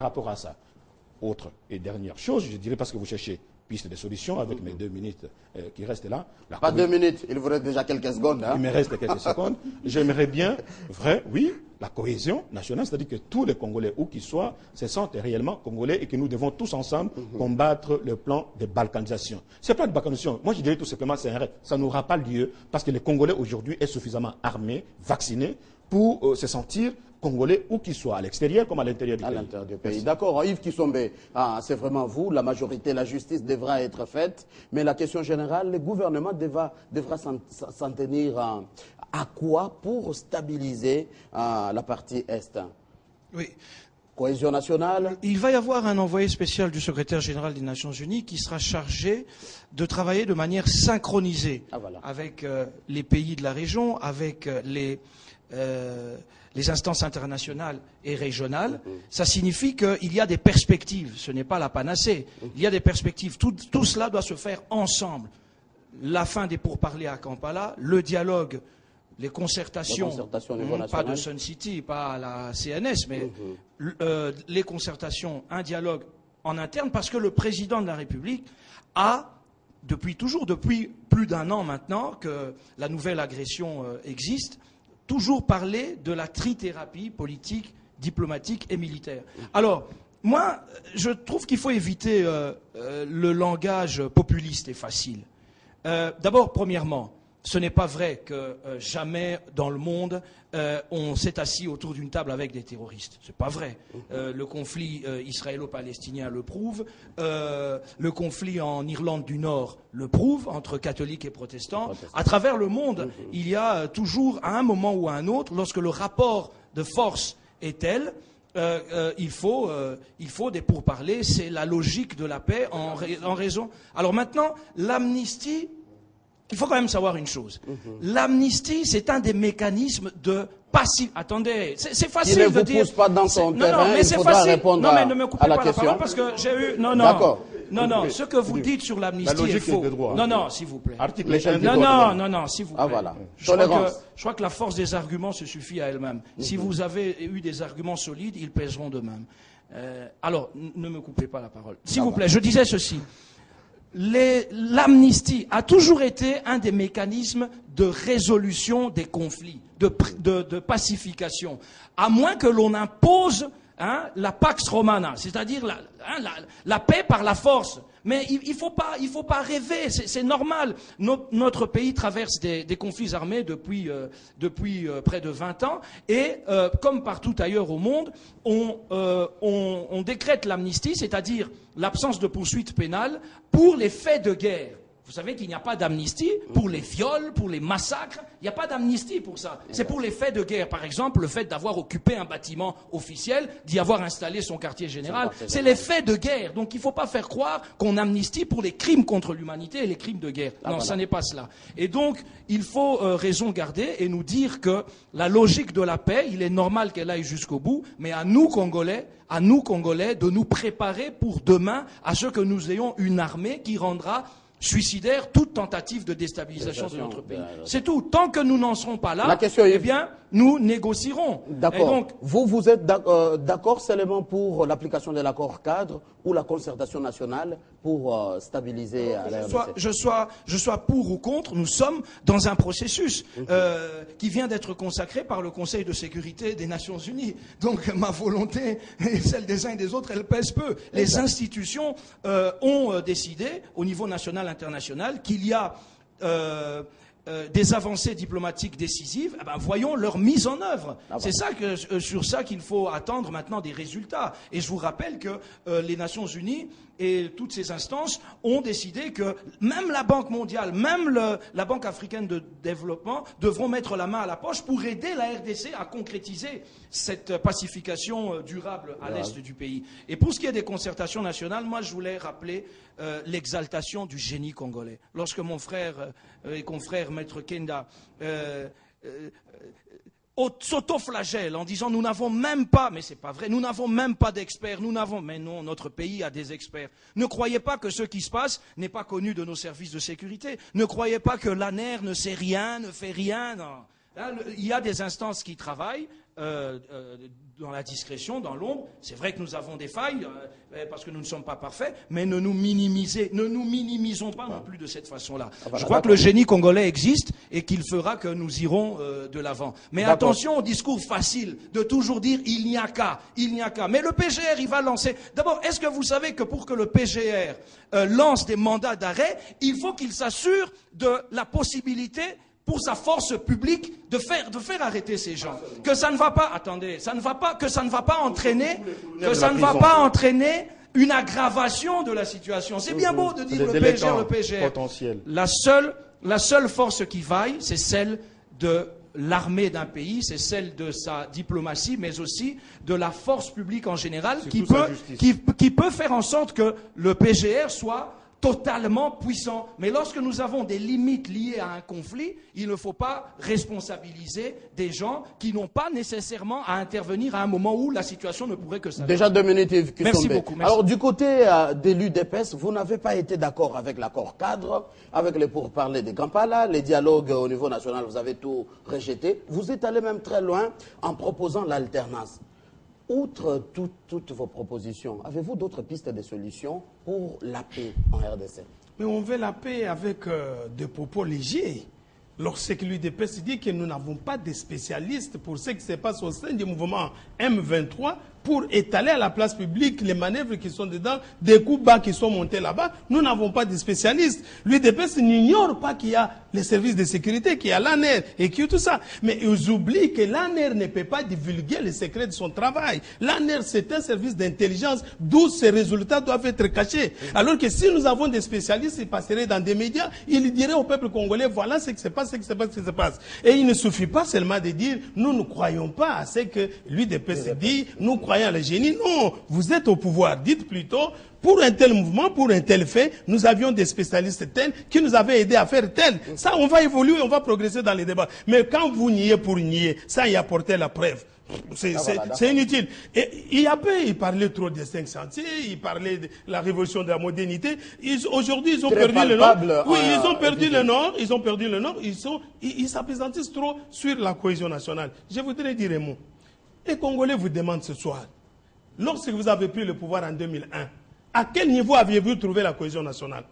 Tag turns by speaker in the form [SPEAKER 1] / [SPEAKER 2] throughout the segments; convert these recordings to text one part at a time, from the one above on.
[SPEAKER 1] par rapport à ça. Autre et dernière chose, je dirais parce que vous cherchez piste de solutions avec mes 2 minutes qui restent là.
[SPEAKER 2] Pas 2 minutes, il vous reste déjà quelques secondes. Hein?
[SPEAKER 1] Il me reste quelques secondes. J'aimerais bien, la cohésion nationale, c'est-à-dire que tous les Congolais, où qu'ils soient, se sentent réellement Congolais et que nous devons tous ensemble combattre le plan de balkanisation. Ce plan de balkanisation, moi je dirais tout simplement, c'est un rêve. Ça n'aura pas lieu parce que les Congolais aujourd'hui est suffisamment armés, vaccinés, pour se sentir Congolais où qu'ils soient, à l'extérieur comme à l'intérieur du pays. À l'intérieur
[SPEAKER 2] du pays. D'accord. Yves Kisombe, c'est vraiment vous, la majorité, la justice devra être faite, mais la question générale, le gouvernement devra s'en tenir à quoi pour stabiliser la partie Est?
[SPEAKER 3] Oui.
[SPEAKER 2] Cohésion nationale.
[SPEAKER 3] Il va y avoir un envoyé spécial du secrétaire général des Nations Unies qui sera chargé de travailler de manière synchronisée avec les pays de la région, avec les instances internationales et régionales. Ça signifie qu'il y a des perspectives. Ce n'est pas la panacée. Il y a des perspectives. Tout cela doit se faire ensemble. La fin des pourparlers à Kampala, le dialogue, les concertations pas de Sun City, pas à la CNS, mais les concertations, un dialogue en interne, parce que le président de la République a, depuis plus d'1 an maintenant que la nouvelle agression existe, toujours parlé de la trithérapie politique, diplomatique et militaire. Alors, moi, je trouve qu'il faut éviter le langage populiste et facile. D'abord, premièrement, ce n'est pas vrai que jamais dans le monde on s'est assis autour d'une table avec des terroristes. C'est pas vrai. Le conflit israélo-palestinien le prouve. Le conflit en Irlande du Nord le prouve, entre catholiques et protestants. À travers le monde, il y a toujours, à un moment ou à un autre, lorsque le rapport de force est tel, il faut des pourparlers. C'est la logique de la paix en raison. Alors maintenant, l'amnistie. Il faut quand même savoir une chose. L'amnistie, c'est un des mécanismes de passif. Attendez, c'est facile de dire.
[SPEAKER 2] Il ne vous pousse pas dans son terrain, il faudra répondre à la question.
[SPEAKER 3] Non, mais ne me coupez pas la parole parce que j'ai eu. Non, ce que vous dites sur l'amnistie est faux. Non, s'il vous plaît. Non, s'il vous plaît.
[SPEAKER 2] Ah voilà.
[SPEAKER 3] Je crois que la force des arguments se suffit à elle-même. Si vous avez eu des arguments solides, ils pèseront de même. Alors, ne me coupez pas la parole. S'il vous plaît, je disais ceci. L'amnistie a toujours été un des mécanismes de résolution des conflits, de pacification, à moins que l'on impose la pax romana, c'est-à-dire la paix par la force. Mais il faut pas rêver, c'est normal. Notre pays traverse des conflits armés depuis près de 20 ans, et comme partout ailleurs au monde, on décrète l'amnistie, c'est-à-dire l'absence de poursuite pénale pour les faits de guerre. Vous savez qu'il n'y a pas d'amnistie pour les viols, pour les massacres. Il n'y a pas d'amnistie pour ça. C'est pour les faits de guerre. Par exemple, le fait d'avoir occupé un bâtiment officiel, d'y avoir installé son quartier général. C'est les faits de guerre. Donc il ne faut pas faire croire qu'on amnistie pour les crimes contre l'humanité et les crimes de guerre. Non, ça n'est pas cela. Et donc, il faut raison garder et nous dire que la logique de la paix, il est normal qu'elle aille jusqu'au bout, mais à nous, Congolais, de nous préparer pour demain à ce que nous ayons une armée qui rendra suicidaire toute tentative de déstabilisation de notre pays. C'est tout. Tant que nous n'en serons pas là, eh bien, nous négocierons.
[SPEAKER 2] D'accord. Donc, vous êtes d'accord seulement pour l'application de l'accord cadre ou la concertation nationale pour stabiliser la RDC?
[SPEAKER 3] Je sois pour ou contre, nous sommes dans un processus qui vient d'être consacré par le Conseil de sécurité des Nations Unies. Donc ma volonté et celle des uns et des autres, elle pèse peu. Les institutions ont décidé, au niveau national et international, qu'il y a des avancées diplomatiques décisives, eh ben, voyons leur mise en œuvre. C'est ça sur ça qu'il faut attendre maintenant des résultats. Et je vous rappelle que les Nations Unies et toutes ces instances ont décidé que même la Banque mondiale, même la Banque africaine de développement devront mettre la main à la poche pour aider la RDC à concrétiser cette pacification durable à l'est du pays. Et pour ce qui est des concertations nationales, moi je voulais rappeler l'exaltation du génie congolais. Lorsque mon frère et confrère Maître Kenda s'autoflagelle en disant nous n'avons même pas, mais c'est pas vrai, nous n'avons même pas d'experts, mais non, notre pays a des experts. Ne croyez pas que ce qui se passe n'est pas connu de nos services de sécurité. Ne croyez pas que l'ANER ne sait rien, ne fait rien. Non. Là, il y a des instances qui travaillent, dans la discrétion, dans l'ombre. C'est vrai que nous avons des failles, parce que nous ne sommes pas parfaits, mais ne nous minimisons pas non plus de cette façon-là. Je crois que le génie congolais existe et qu'il fera que nous irons de l'avant. Mais attention au discours facile de toujours dire il n'y a qu'à. Mais le PGR, il va lancer. D'abord, est-ce que vous savez que pour que le PGR lance des mandats d'arrêt, il faut qu'il s'assure de la possibilité pour sa force publique de faire arrêter ces gens. Que ça ne va pas, attendez, que ça ne va pas entraîner une aggravation de la situation. C'est bien beau de dire le PGR. La seule force qui vaille, c'est celle de l'armée d'un pays, c'est celle de sa diplomatie, mais aussi de la force publique en général, qui peut faire en sorte que le PGR soit totalement puissant. Mais lorsque nous avons des limites liées à un conflit, il ne faut pas responsabiliser des gens qui n'ont pas nécessairement à intervenir à un moment où la situation ne pourrait que s'aggraver.
[SPEAKER 2] Déjà 2 minutes, Yves Kisombe.
[SPEAKER 3] Merci beaucoup. Merci.
[SPEAKER 2] Alors, du côté de l'UDPS, vous n'avez pas été d'accord avec l'accord cadre, avec les pourparlers de Kampala, les dialogues au niveau national, vous avez tout rejeté. Vous êtes allé même très loin en proposant l'alternance. Outre toutes vos propositions, avez-vous d'autres pistes de solutions pour la paix en RDC?
[SPEAKER 4] Mais on veut la paix avec des propos légers. Lorsque l'UDPS dit que nous n'avons pas de spécialistes pour ce qui se passe au sein du mouvement M23, pour étaler à la place publique les manœuvres qui sont dedans, des coups bas qui sont montés là-bas, nous n'avons pas de spécialistes. L'UDPS n'ignore pas qu'il y a les services de sécurité, qu'il y a l'ANER et qu'il y a tout ça. Mais ils oublient que l'ANER ne peut pas divulguer les secrets de son travail. L'ANER, c'est un service d'intelligence d'où ces résultats doivent être cachés. Alors que si nous avons des spécialistes, ils passeraient dans des médias, ils diraient au peuple congolais, voilà ce qui se passe, ce qui se passe, ce qui se passe. Et il ne suffit pas seulement de dire, nous ne croyons pas à ce que l'UDPS dit, nous croyons à le génie. Non, vous êtes au pouvoir. Dites plutôt, pour un tel mouvement, pour un tel fait, nous avions des spécialistes tels qui nous avaient aidés à faire tel. Ça, on va évoluer, on va progresser dans les débats. Mais quand vous niez pour nier, ça y apporter la preuve. C'est inutile. Et il parlait trop des 5 chantiers, il parlait de la révolution de la modernité. Aujourd'hui, ils ont perdu le Nord. Oui, ils ont perdu le Nord. Ils ont perdu le Nord. Ils s'appesantissent trop sur la cohésion nationale. Je voudrais dire un mot. Les Congolais vous demandent ce soir, lorsque vous avez pris le pouvoir en 2001, à quel niveau aviez-vous trouvé la cohésion nationale?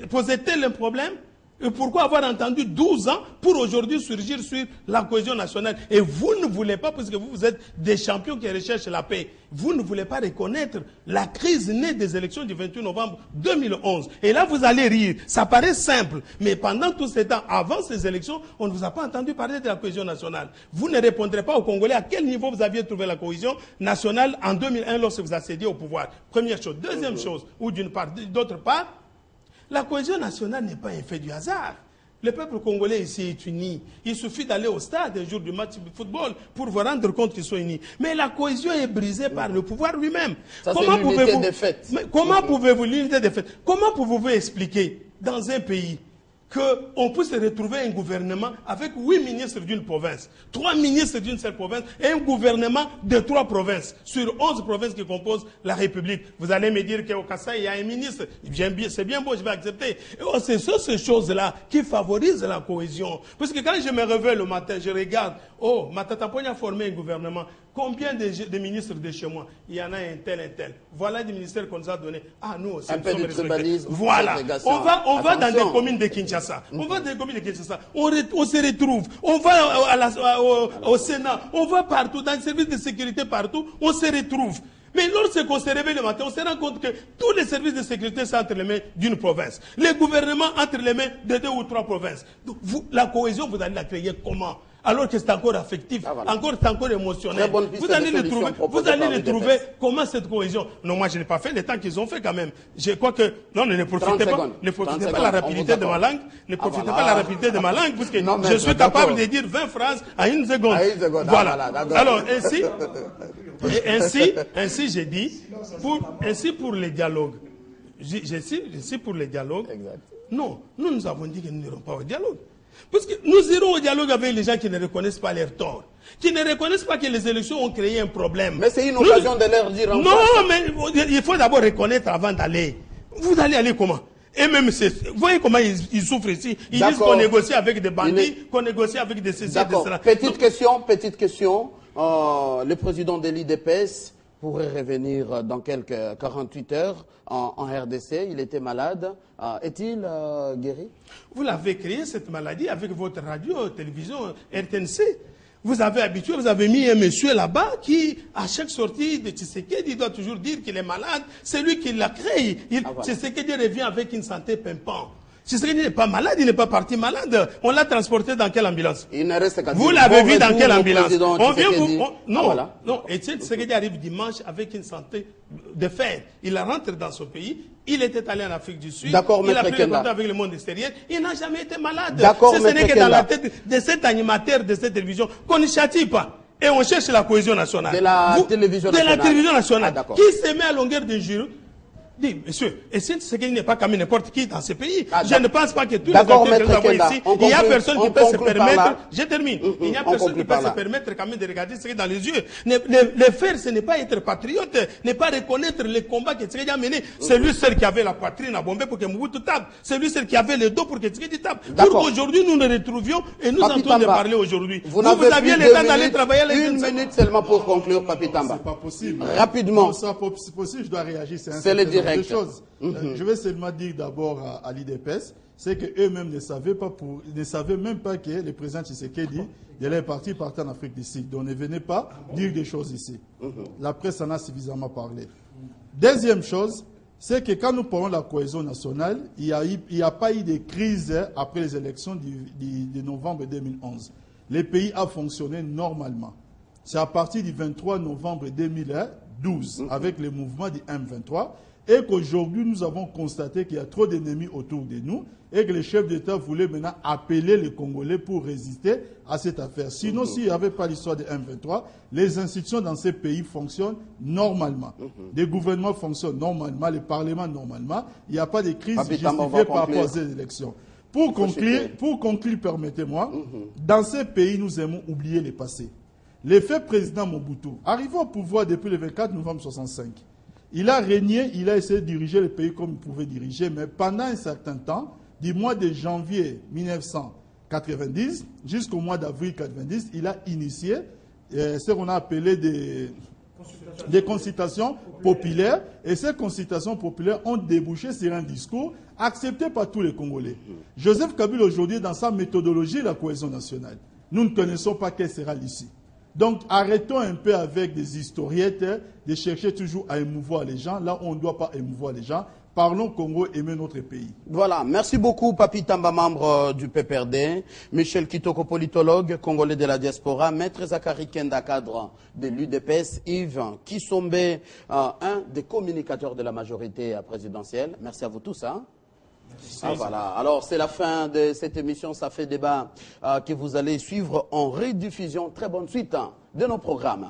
[SPEAKER 4] Posait-elle un problème? Et pourquoi avoir entendu 12 ans pour aujourd'hui surgir sur la cohésion nationale? Et vous ne voulez pas, parce que vous êtes des champions qui recherchent la paix, vous ne voulez pas reconnaître la crise née des élections du 28 novembre 2011. Et là, vous allez rire. Ça paraît simple. Mais pendant tout ce temps, avant ces élections, on ne vous a pas entendu parler de la cohésion nationale. Vous ne répondrez pas aux Congolais à quel niveau vous aviez trouvé la cohésion nationale en 2001 lorsque vous accédiez au pouvoir. Première chose. Deuxième chose, ou d'autre part, la cohésion nationale n'est pas un fait du hasard. Le peuple congolais ici est uni. Il suffit d'aller au stade un jour du match de football pour vous rendre compte qu'ils sont unis. Mais la cohésion est brisée par le pouvoir lui-même.
[SPEAKER 2] Comment pouvez-vous
[SPEAKER 4] l'unité des faits? Comment pouvez-vous expliquer dans un pays qu'on puisse retrouver un gouvernement avec 8 ministres d'une province, 3 ministres d'une seule province et un gouvernement de 3 provinces sur 11 provinces qui composent la République? Vous allez me dire qu'au Kassai, il y a un ministre. C'est bien beau, je vais accepter. C'est ces choses-là qui favorisent la cohésion. Parce que quand je me réveille le matin, je regarde, oh, Matatapogne a formé un gouvernement. Combien de ministres de chez moi? Il y en a un tel, un tel. Voilà des ministères qu'on nous a donnés. Ah, nous aussi,
[SPEAKER 2] un peu de tribalisme.
[SPEAKER 4] Voilà. On va dans des communes de Kinshasa. On va dans des communes de Kinshasa. On se retrouve. On va au Sénat. On va partout. Dans les services de sécurité partout. On se retrouve. Mais lorsqu'on se réveille le matin, on se rend compte que tous les services de sécurité sont entre les mains d'une province. Les gouvernements entre les mains de 2 ou 3 provinces. Donc, la cohésion, vous allez la créer comment? Alors que c'est encore affectif, c'est encore émotionnel. Vous allez le trouver comment cette cohésion? Non, moi je n'ai pas fait le temps qu'ils ont fait quand même. Je crois que, non, ne profitez pas de la rapidité de ma langue, ne profitez pas de la rapidité de ma langue, parce que je suis capable de dire 20 phrases à 1 seconde. Voilà. Alors, ainsi j'ai dit, pour les dialogues. Pour les dialogues. Non, nous avons dit que nous n'irons pas au dialogue. Parce que nous irons au dialogue avec les gens qui ne reconnaissent pas leurs torts, qui ne reconnaissent pas que les élections ont créé un problème.
[SPEAKER 2] Mais c'est une occasion de leur dire en
[SPEAKER 4] non, mais il faut d'abord reconnaître avant d'aller. Vous allez aller comment? Et même, vous voyez comment ils souffrent ici. Ils disent qu'on négocie avec des bandits, qu'on négocie avec des ceci,
[SPEAKER 2] d'accord.
[SPEAKER 4] de cela.
[SPEAKER 2] Petite question. Le président de l'IDPS pourrait revenir dans quelques 48 heures en RDC. Il était malade. Est-il guéri?
[SPEAKER 4] Vous l'avez créé, cette maladie, avec votre radio, télévision, RTNC. Vous avez habitué, vous avez mis un monsieur là-bas qui, à chaque sortie de Tshisekedi, il doit toujours dire qu'il est malade. C'est lui qui l'a créé.
[SPEAKER 2] Voilà.
[SPEAKER 4] Tshisekedi revient avec une santé pimpante. Tshisekedi n'est pas malade, il n'est pas parti malade. On l'a transporté dans quelle ambulance?
[SPEAKER 2] Il ne reste qu'à
[SPEAKER 4] vous
[SPEAKER 2] dire,
[SPEAKER 4] l'avez
[SPEAKER 2] bon
[SPEAKER 4] vu dans quelle
[SPEAKER 2] retour au
[SPEAKER 4] ambulance?
[SPEAKER 2] président
[SPEAKER 4] On vient
[SPEAKER 2] Tshisekedi.
[SPEAKER 4] non,
[SPEAKER 2] Voilà.
[SPEAKER 4] non. Etienne Tshisekedi arrive dimanche avec une santé de fer. Il rentre dans son pays. Il était allé en Afrique du Sud.
[SPEAKER 2] D'accord,
[SPEAKER 4] il a
[SPEAKER 2] Maître
[SPEAKER 4] pris le
[SPEAKER 2] Kenda.
[SPEAKER 4] contact avec le monde extérieur. Il n'a jamais été malade.
[SPEAKER 2] D'accord,
[SPEAKER 4] Ce n'est
[SPEAKER 2] Maître
[SPEAKER 4] que dans la
[SPEAKER 2] Kenda.
[SPEAKER 4] tête de cet animateur de cette télévision qu'on ne châtie pas. Et on cherche la cohésion nationale.
[SPEAKER 2] De la télévision
[SPEAKER 4] De la
[SPEAKER 2] nationale.
[SPEAKER 4] télévision nationale.
[SPEAKER 2] Ah, d'accord.
[SPEAKER 4] Qui se met à longueur de jour. Dis, monsieur, et c'est ce qui n'est pas comme n'importe qui dans ce pays.
[SPEAKER 2] Ah,
[SPEAKER 4] je ne pense pas que tous les
[SPEAKER 2] d'accord,
[SPEAKER 4] acteurs que nous
[SPEAKER 2] Maître
[SPEAKER 4] avons
[SPEAKER 2] Kenda.
[SPEAKER 4] ici,
[SPEAKER 2] On
[SPEAKER 4] il n'y a
[SPEAKER 2] conclut-
[SPEAKER 4] personne qui
[SPEAKER 2] on
[SPEAKER 4] peut se
[SPEAKER 2] conclut par
[SPEAKER 4] permettre.
[SPEAKER 2] là.
[SPEAKER 4] Je termine. Il n'y a
[SPEAKER 2] on
[SPEAKER 4] personne
[SPEAKER 2] conclut
[SPEAKER 4] qui peut
[SPEAKER 2] par
[SPEAKER 4] se
[SPEAKER 2] là.
[SPEAKER 4] permettre quand même de regarder ce qui est dans les yeux. Le faire, ce n'est pas être patriote, n'est pas reconnaître les combats que Tshisekedi a menés. C'est lui seul qui avait la poitrine à bomber pour que Mobutu tape. C'est lui seul qui avait le dos pour que Tshisekedi tape.
[SPEAKER 2] D'accord.
[SPEAKER 4] Pour qu'aujourd'hui nous nous retrouvions et nous
[SPEAKER 2] Papi
[SPEAKER 4] entendons de
[SPEAKER 2] Tamba,
[SPEAKER 4] parler aujourd'hui.
[SPEAKER 2] Vous n'avez
[SPEAKER 4] aviez
[SPEAKER 2] plus
[SPEAKER 4] le
[SPEAKER 2] de
[SPEAKER 4] temps d'aller
[SPEAKER 2] minutes,
[SPEAKER 4] travailler les
[SPEAKER 2] une minute seulement pour conclure, Papi Tamba.
[SPEAKER 5] C'est pas possible.
[SPEAKER 2] Rapidement.
[SPEAKER 5] Non, ça, c'est possible, je dois réagir. C'est
[SPEAKER 2] C'est le
[SPEAKER 5] certain nombre de
[SPEAKER 2] direct.
[SPEAKER 5] choses. Je vais seulement dire d'abord à l'IDPS, c'est qu'eux-mêmes ne savaient même pas que le président Tshisekedi allait partir en Afrique du Sud. Donc ne venez pas dire des choses ici. La presse en a suffisamment parlé. Deuxième chose, c'est que quand nous parlons de la cohésion nationale, il n'y a pas eu de crise après les élections de novembre 2011. Le pays a fonctionné normalement. C'est à partir du 23 novembre 2012, avec le mouvement du M23, et qu'aujourd'hui nous avons constaté qu'il y a trop d'ennemis autour de nous, et que les chefs d'État voulaient maintenant appeler les Congolais pour résister à cette affaire. Sinon, s'il n'y avait pas l'histoire de M23, les institutions dans ces pays fonctionnent normalement. Les gouvernements fonctionnent normalement, les parlements normalement. Il n'y a pas de crise justifiée par rapport à ces élections. Pour conclure, permettez-moi, dans ces pays, nous aimons oublier le passé. L'effet président Mobutu, arrivé au pouvoir depuis le 24 novembre 1965, il a régné, il a essayé de diriger le pays comme il pouvait diriger, mais pendant un certain temps, du mois de janvier 1990 jusqu'au mois d'avril 1990, il a initié ce qu'on a appelé des consultations populaires, et ces consultations populaires ont débouché sur un discours accepté par tous les Congolais. Joseph Kabila aujourd'hui, dans sa méthodologie de la cohésion nationale, nous ne connaissons pas quelle sera l'issue. Donc arrêtons un peu avec des historiettes de chercher toujours à émouvoir les gens, là où on ne doit pas émouvoir les gens. Parlons Congo, aimer notre pays.
[SPEAKER 2] Voilà, merci beaucoup Papi Tamba, membre du PPRD, Michel Kitoko, politologue, congolais de la diaspora, Maître Zakari Kenda, cadre de l'UDPS, Yves Kisombe, un des communicateurs de la majorité présidentielle. Merci à vous tous. Hein. Ah, voilà. Alors c'est la fin de cette émission, ça fait débat que vous allez suivre en rediffusion. Très bonne suite de nos programmes.